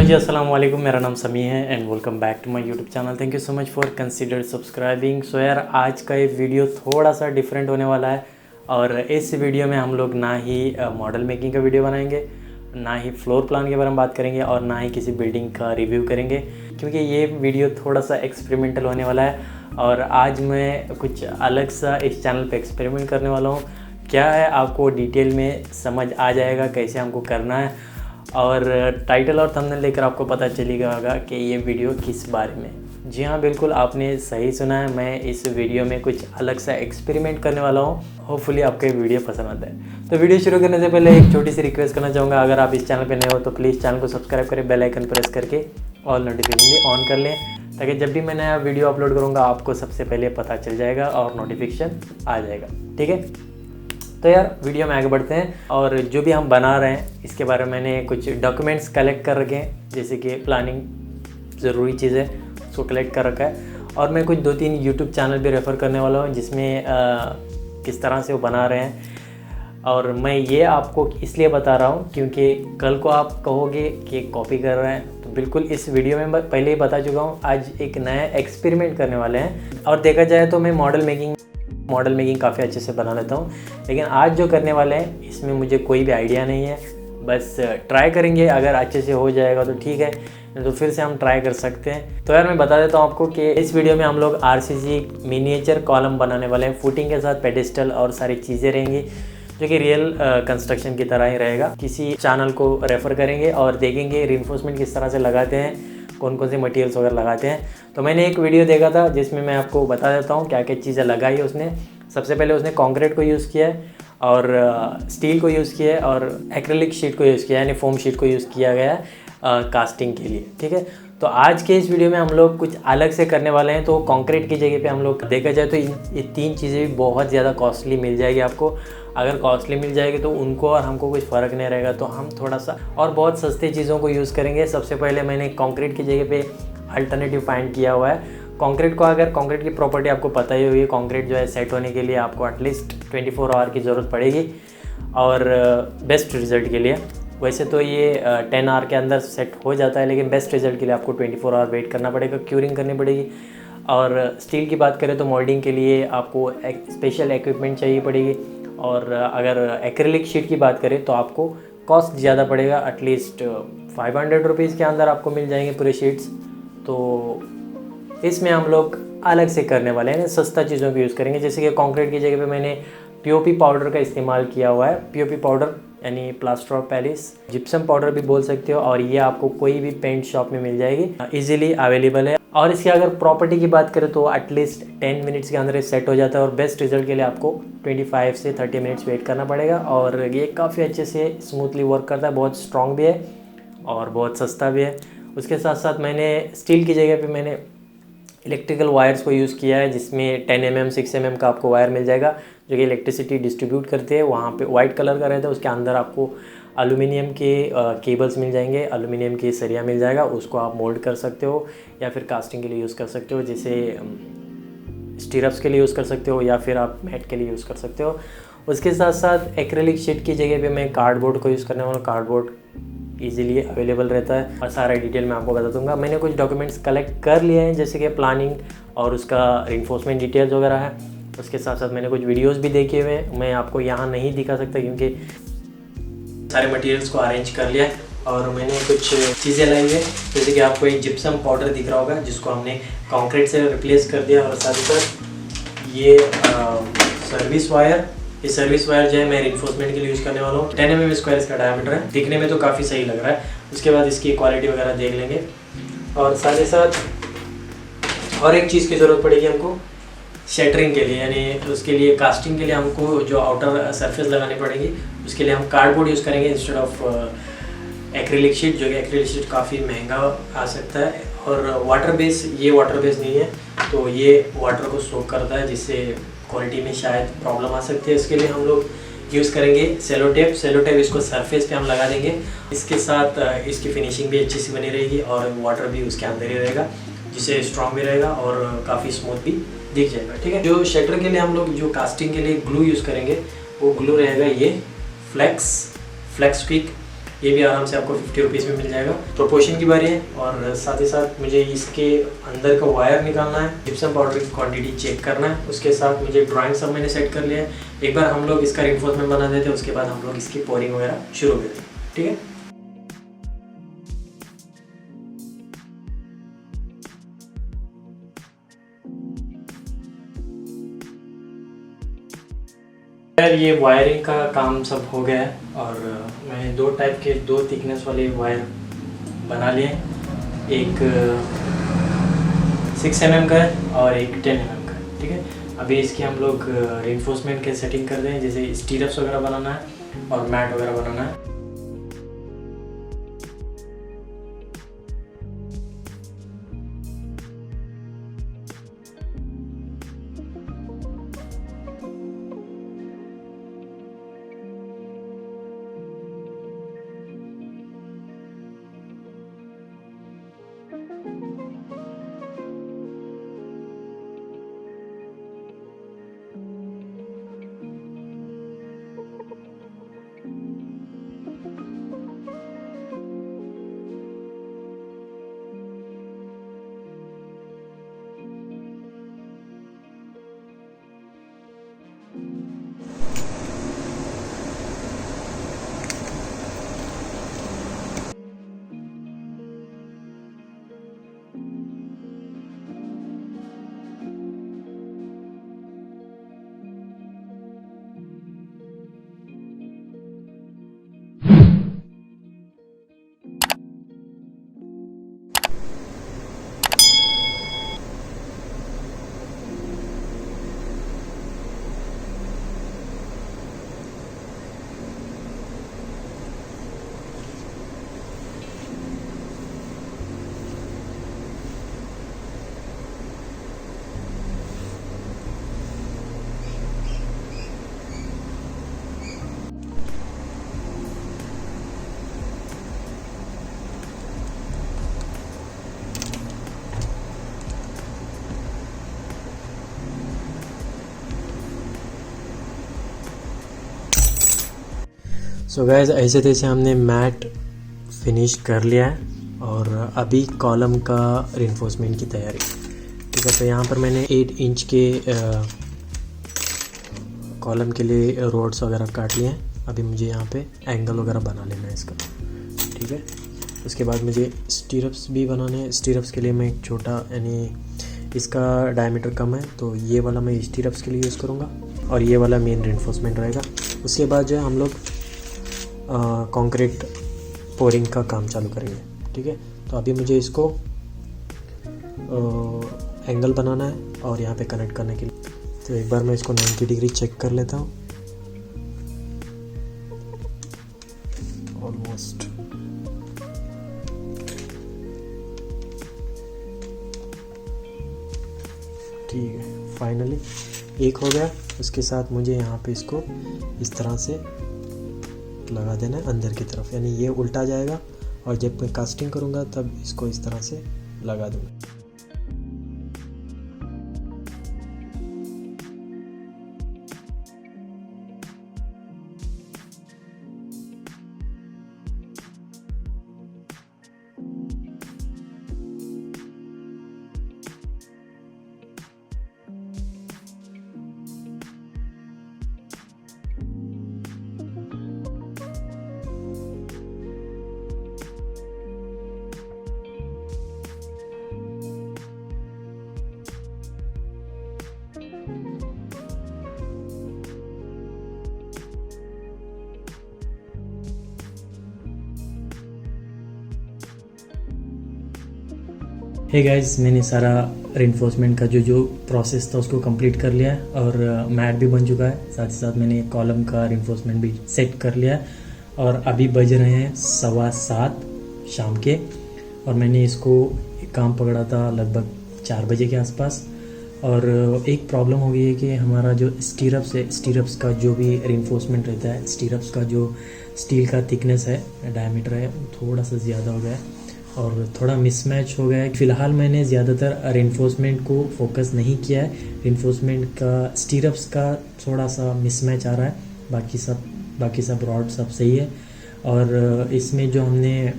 जी, अस्सलाम वालेकुम। मेरा नाम समी है and welcome back to my YouTube channel. Thank you so much for consider subscribing. So यार, आज का ये वीडियो थोड़ा सा डिफरेंट होने वाला है और इस वीडियो में हम लोग ना ही मॉडल मेकिंग का वीडियो बनाएंगे, ना ही फ्लोर प्लान के बारे में बात करेंगे और ना ही किसी बिल्डिंग का रिव्यू करेंगे, क्योंकि ये वीडियो थोड़ा सा एक्सपेरिमेंटल होने वाला है और आज मैं कुछ अलग सा इस चैनल पे एक्सपेरिमेंट करने वाला हूँ। क्या है आपको डिटेल में समझ आ जाएगा कैसे हमको करना है, और टाइटल और थंबनेल लेकर आपको पता चलेगा होगा कि ये वीडियो किस बारे में। जी हाँ, बिल्कुल आपने सही सुना है। मैं इस वीडियो में कुछ अलग सा एक्सपेरिमेंट करने वाला हूँ। होपफुली आपको ये वीडियो पसंद आता है। तो वीडियो शुरू करने से पहले एक छोटी सी रिक्वेस्ट करना चाहूँगा, अगर आप इस चैनल पर नए हो तो प्लीज़ चैनल को सब्सक्राइब करें, बेल आइकन प्रेस करके ऑल नोटिफिकेशन भी ऑन कर लें, ताकि जब भी मैं नया वीडियो अपलोड करूँगा आपको सबसे पहले पता चल जाएगा और नोटिफिकेशन आ जाएगा। ठीक है, तो यार वीडियो में आगे बढ़ते हैं। और जो भी हम बना रहे हैं इसके बारे में मैंने कुछ डॉक्यूमेंट्स कलेक्ट कर रखे हैं, जैसे कि प्लानिंग ज़रूरी चीज़ है उसको कलेक्ट कर रखा है। और मैं कुछ 2-3 यूट्यूब चैनल भी रेफ़र करने वाला हूँ जिसमें किस तरह से वो बना रहे हैं। और मैं ये आपको इसलिए बता रहा हूँ क्योंकि कल को आप कहोगे कि कॉपी कर रहे हैं, तो बिल्कुल इस वीडियो में मैं पहले ही बता चुका हूँ आज एक नया एक्सपेरिमेंट करने वाले हैं। और देखा जाए तो मैं मॉडल मेकिंग काफ़ी अच्छे से बना लेता हूँ, लेकिन आज जो करने वाले हैं इसमें मुझे कोई भी आइडिया नहीं है। बस ट्राई करेंगे, अगर अच्छे से हो जाएगा तो ठीक है, तो फिर से हम ट्राई कर सकते हैं। तो यार मैं बता देता हूँ आपको कि इस वीडियो में हम लोग आरसीसी मिनिएचर कॉलम बनाने वाले हैं। फुटिंग के साथ पेडिस्टल और सारी चीज़ें रहेंगी जो कि रियल कंस्ट्रक्शन की तरह ही रहेगा। किसी चैनल को रेफ़र करेंगे और देखेंगे रिइंफोर्समेंट किस तरह से लगाते हैं, कौन कौन से मटेरियल्स वगैरह लगाते हैं। तो मैंने एक वीडियो देखा था जिसमें मैं आपको बता देता हूँ क्या क्या चीज़ें लगाई है उसने। सबसे पहले उसने कंक्रीट को यूज़ किया है और स्टील को यूज़ किया है और एक्रिलिक शीट को यूज़ किया है, यानी फोम शीट को यूज़ किया गया है कास्टिंग के लिए। ठीक है, तो आज के इस वीडियो में हम लोग कुछ अलग से करने वाले हैं। तो कंक्रीट की जगह पे हम लोग देखा जाए तो ये 3 चीज़ें भी बहुत ज़्यादा कॉस्टली मिल जाएगी आपको। अगर कॉस्टली मिल जाएगी तो उनको और हमको कुछ फ़र्क नहीं रहेगा, तो हम थोड़ा सा और बहुत सस्ती चीज़ों को यूज़ करेंगे। सबसे पहले मैंने कंक्रीट की जगह पे अल्टरनेटिव फाइंड किया हुआ है। कंक्रीट को, अगर कंक्रीट की प्रॉपर्टी आपको पता ही होगी, कंक्रीट जो है सेट होने के लिए आपको एटलीस्ट 24 आवर की ज़रूरत पड़ेगी और बेस्ट रिज़ल्ट के लिए। वैसे तो ये 10 आवर के अंदर सेट हो जाता है, लेकिन बेस्ट रिज़ल्ट के लिए आपको 24 आवर वेट करना पड़ेगा, क्यूरिंग करनी पड़ेगी। और स्टील की बात करें तो मोल्डिंग के लिए आपको एक स्पेशल इक्विपमेंट चाहिए पड़ेगी। और अगर एक्रिलिक शीट की बात करें तो आपको कॉस्ट ज़्यादा पड़ेगा, एटलीस्ट 500 रुपीज़ के अंदर आपको मिल जाएंगे पूरे शीट्स। तो इसमें हम लोग अलग से करने वाले हैं, सस्ता चीज़ों को यूज़ करेंगे। जैसे कि कंक्रीट की जगह पे मैंने पीओपी पाउडर का इस्तेमाल किया हुआ है। पीओपी पाउडर यानी plaster of Paris, gypsum powder भी बोल सकते हो, और ये आपको कोई भी पेंट शॉप में मिल जाएगी, इजीली अवेलेबल है। और इसकी अगर प्रॉपर्टी की बात करें तो एटलीस्ट 10 मिनट्स के अंदर सेट हो जाता है, और बेस्ट रिजल्ट के लिए आपको 25 से 30 मिनट्स वेट करना पड़ेगा। और ये काफ़ी अच्छे से स्मूथली वर्क करता है, बहुत स्ट्रॉन्ग भी है और बहुत सस्ता भी है। उसके साथ साथ मैंने स्टील की जगह पे मैंने इलेक्ट्रिकल वायर्स को यूज़ किया है, जिसमें 10 mm 6 mm का आपको वायर मिल जाएगा जो कि इलेक्ट्रिसिटी डिस्ट्रीब्यूट करते हैं। वहाँ पे वाइट कलर का रहता है, उसके अंदर आपको एल्युमिनियम के केबल्स मिल जाएंगे, एल्युमिनियम की सरिया मिल जाएगा, उसको आप मोल्ड कर सकते हो या फिर कास्टिंग के लिए यूज़ कर सकते हो, जैसे स्टीरअप्स के लिए यूज़ कर सकते हो या फिर आप मैट के लिए यूज़ कर सकते हो। उसके साथ साथ एक्रिलिक शीट की जगह पे मैं कार्डबोर्ड को यूज़ करने वाला हूँ। कार्डबोर्ड ईजिली अवेलेबल रहता है और सारा डिटेल मैं आपको बता दूंगा। मैंने कुछ डॉक्यूमेंट्स कलेक्ट कर लिए हैं, जैसे कि प्लानिंग और उसका रिइंफोर्समेंट डिटेल्स वगैरह है। उसके साथ साथ मैंने कुछ वीडियोस भी देखे हुए हैं, मैं आपको यहाँ नहीं दिखा सकता क्योंकि सारे मटेरियल्स को अरेंज कर लिया है। और मैंने कुछ चीज़ें लाई है, जैसे कि आपको एक जिप्सम पाउडर दिख रहा होगा जिसको हमने कंक्रीट से रिप्लेस कर दिया। और साथ ही साथ ये सर्विस वायर, ये सर्विस वायर जो है मैं रिइंफोर्समेंट के लिए यूज़ करने वाला हूँ। 10 mm स्क्वायर इसका डायमीटर है, दिखने में तो काफ़ी सही लग रहा है। उसके बाद इसकी क्वालिटी वगैरह देख लेंगे। और साथ ही साथ और एक चीज़ की ज़रूरत पड़ेगी हमको शटरिंग के लिए, यानी उसके लिए कास्टिंग के लिए हमको जो आउटर सरफेस लगानी पड़ेगी, उसके लिए हम कार्डबोर्ड यूज़ करेंगे इंस्टेड ऑफ एक्रिलिक शीट, जो कि एक्रिलिक शीट काफ़ी महंगा आ सकता है। और वाटर बेस, ये वाटर बेस नहीं है, तो ये वाटर को सोक करता है, जिससे क्वालिटी में शायद प्रॉब्लम आ सकती है। इसके लिए हम लोग यूज़ करेंगे सेलो टेप इसको सरफेस पे हम लगा देंगे। इसके साथ इसकी फिनिशिंग भी अच्छी सी बनी रहेगी और वाटर भी उसके अंदर ही रहेगा, जिससे स्ट्रॉन्ग भी रहेगा और काफ़ी स्मूथ भी दिख जाएगा। ठीक है, जो शटर के लिए हम लोग जो कास्टिंग के लिए ग्लू यूज़ करेंगे वो ग्लू रहेगा ये फ्लेक्स क्विक, ये भी आराम से आपको 50 रुपीज़ में मिल जाएगा। प्रोपोर्शन की बारी है और साथ ही साथ मुझे इसके अंदर का वायर निकालना है, जिप्सम पाउडर की क्वांटिटी चेक करना है, उसके साथ मुझे ड्राइंग सब मैंने सेट कर लिया है। एक बार हम लोग इसका रिइंफोर्समेंट बना देते हैं, उसके बाद हम लोग इसकी पोरिंग वगैरह शुरू करते हैं, ठीक है। यार ये वायरिंग का काम सब हो गया है और मैं 2 टाइप के 2 थिकनेस वाले वायर बना लिए। एक 6 mm का है और एक 10 mm का है, ठीक है। अभी इसकी हम लोग रिइंफोर्समेंट के सेटिंग कर दें, जैसे स्टीरअप्स वगैरह बनाना है और मैट वगैरह बनाना है। सो गाइस ऐसे तैसे हमने मैट फिनिश कर लिया है और अभी कॉलम का रिइंफोर्समेंट की तैयारी, ठीक है। तो यहाँ पर मैंने 8 इंच के कॉलम के लिए रोड्स वगैरह काट लिए हैं। अभी मुझे यहाँ पे एंगल वगैरह बना लेना है इसका, ठीक है। उसके बाद मुझे स्टीरअप्स भी बनाने हैं। स्टीरअप्स के लिए मैं एक छोटा, यानी इसका डायमीटर कम है तो ये वाला मैं स्टीरअप्स के लिए यूज़ करूँगा और ये वाला मेन रिइंफोर्समेंट रहेगा। उसके बाद जो है हम लोग कंक्रीट पोरिंग का काम चालू करेंगे, ठीक है। तो अभी मुझे इसको एंगल बनाना है और यहाँ पे कनेक्ट करने के लिए। तो एक बार मैं इसको 90 डिग्री चेक कर लेता हूँ। ऑलमोस्ट ठीक है, फाइनली एक हो गया। उसके साथ मुझे यहाँ पे इसको इस तरह से लगा देना है अंदर की तरफ, यानी ये उल्टा जाएगा और जब मैं कास्टिंग करूँगा तब इसको इस तरह से लगा दूँगा। हे गाइस, मैंने सारा रिइंफोर्समेंट का जो प्रोसेस था उसको कंप्लीट कर लिया है और मैट भी बन चुका है। साथ ही साथ मैंने कॉलम का रिइंफोर्समेंट भी सेट कर लिया है और अभी बज रहे हैं 7:15 शाम के और मैंने इसको काम पकड़ा था लगभग 4 बजे के आसपास। और एक प्रॉब्लम हो गई है कि हमारा जो स्टीरअप्स है, स्टीरअप्स का जो भी रिइंफोर्समेंट रहता है, स्टीरअप्स का जो स्टील का थिकनेस है, डायमीटर है, थोड़ा सा ज़्यादा हो गया है और थोड़ा मिसमैच हो गया है। फ़िलहाल मैंने ज़्यादातर रिइंफोर्समेंट को फोकस नहीं किया है। रिइंफोर्समेंट का स्टीरअप्स का थोड़ा सा मिसमैच आ रहा है, बाकी सब रॉड सब सही है। और इसमें जो हमने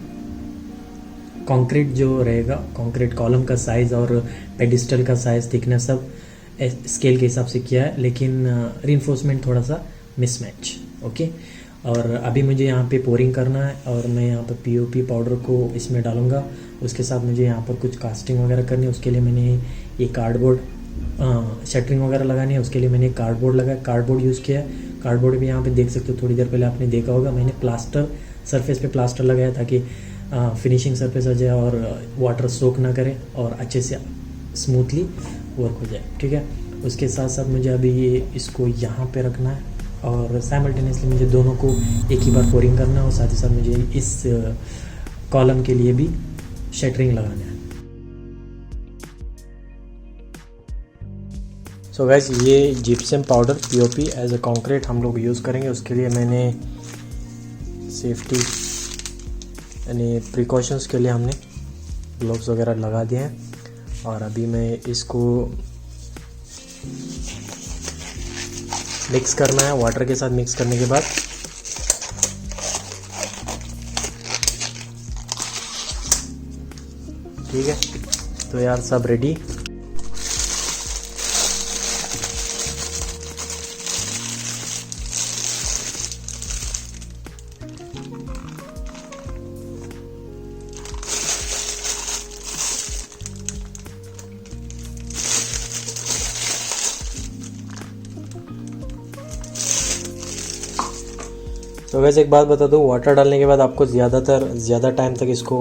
कंक्रीट जो रहेगा, कंक्रीट कॉलम का साइज़ और पेडिस्टल का साइज़, थिकनेस सब स्केल के हिसाब से किया है, लेकिन रीइंफोर्समेंट थोड़ा सा मिसमैच। ओके, और अभी मुझे यहाँ पे पोरिंग करना है और मैं यहाँ पर पीओपी पाउडर को इसमें डालूँगा। उसके साथ मुझे यहाँ पर कुछ कास्टिंग वगैरह करनी है, उसके लिए मैंने ये कार्डबोर्ड शटरिंग वगैरह लगानी है, उसके लिए मैंने कार्डबोर्ड लगाया, कार्डबोर्ड यूज़ किया है। कार्डबोर्ड भी यहाँ पे देख सकते हो, थोड़ी देर पहले आपने देखा होगा मैंने प्लास्टर सरफेस पे प्लास्टर लगाया ताकि फिनिशिंग सरफेस आ जाए और वाटर सोक ना करे और अच्छे से स्मूथली वर्क हो जाए। ठीक है, उसके साथ साथ मुझे अभी ये इसको यहाँ पे रखना है और साइमल्टेनियसली मुझे दोनों को एक ही बार पोरिंग करना है और साथ ही साथ मुझे इस कॉलम के लिए भी शटरिंग लगाना है। सो गाइस, ये gypsum powder POP as a concrete हम लोग यूज़ करेंगे। उसके लिए मैंने सेफ्टी यानी प्रिकॉशंस के लिए हमने ग्लव्स वगैरह लगा दिए हैं और अभी मैं इसको मिक्स करना है वाटर के साथ। मिक्स करने के बाद ठीक है, तो यार सब रेडी। तो वैसे एक बात बता दूँ, वाटर डालने के बाद आपको ज़्यादा टाइम तक इसको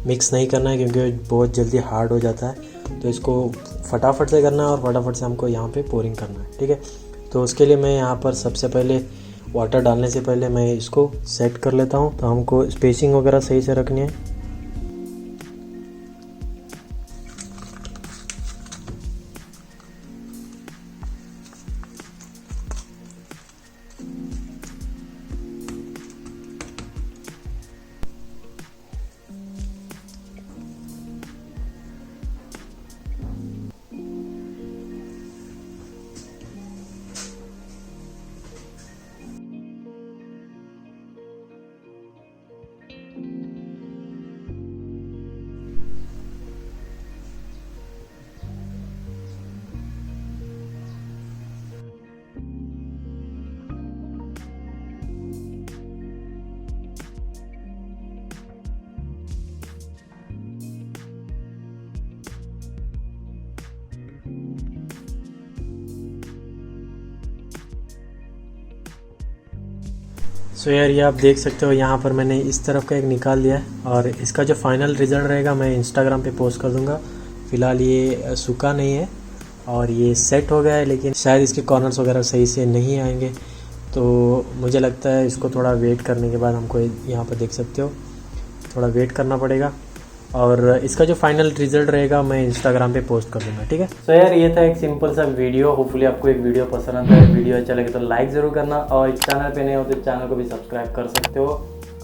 मिक्स नहीं करना है क्योंकि बहुत जल्दी हार्ड हो जाता है। तो इसको फटाफट से करना है और फटाफट से हमको यहाँ पे पोरिंग करना है। ठीक है, तो उसके लिए मैं यहाँ पर सबसे पहले वाटर डालने से पहले मैं इसको सेट कर लेता हूँ। तो हमको स्पेसिंग वगैरह सही से रखनी है। सो यार, ये आप देख सकते हो यहाँ पर मैंने इस तरफ का एक निकाल दिया है और इसका जो फाइनल रिज़ल्ट रहेगा मैं इंस्टाग्राम पे पोस्ट कर दूँगा। फ़िलहाल ये सूखा नहीं है और ये सेट हो गया है, लेकिन शायद इसके कॉर्नर्स वगैरह सही से नहीं आएंगे। तो मुझे लगता है इसको थोड़ा वेट करने के बाद हमको यहाँ पर देख सकते हो थोड़ा वेट करना पड़ेगा और इसका जो फाइनल रिजल्ट रहेगा मैं इंस्टाग्राम पे पोस्ट कर दूँगा। ठीक है, सो यार ये था एक सिंपल सा वीडियो। होपफुली आपको एक वीडियो पसंद आता है। वीडियो अच्छा लगे तो लाइक ज़रूर करना और चैनल पे नए हो तो चैनल को भी सब्सक्राइब कर सकते हो।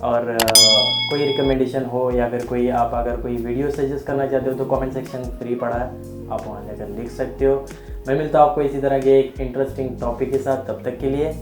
और कोई रिकमेंडेशन हो या फिर कोई आप अगर कोई वीडियो सजेस्ट करना चाहते हो तो कमेंट सेक्शन फ्री पड़ा है, आप वहाँ जाकर लिख सकते हो। मैं मिलता हूँ आपको इसी तरह के एक इंटरेस्टिंग टॉपिक के साथ। तब तक के लिए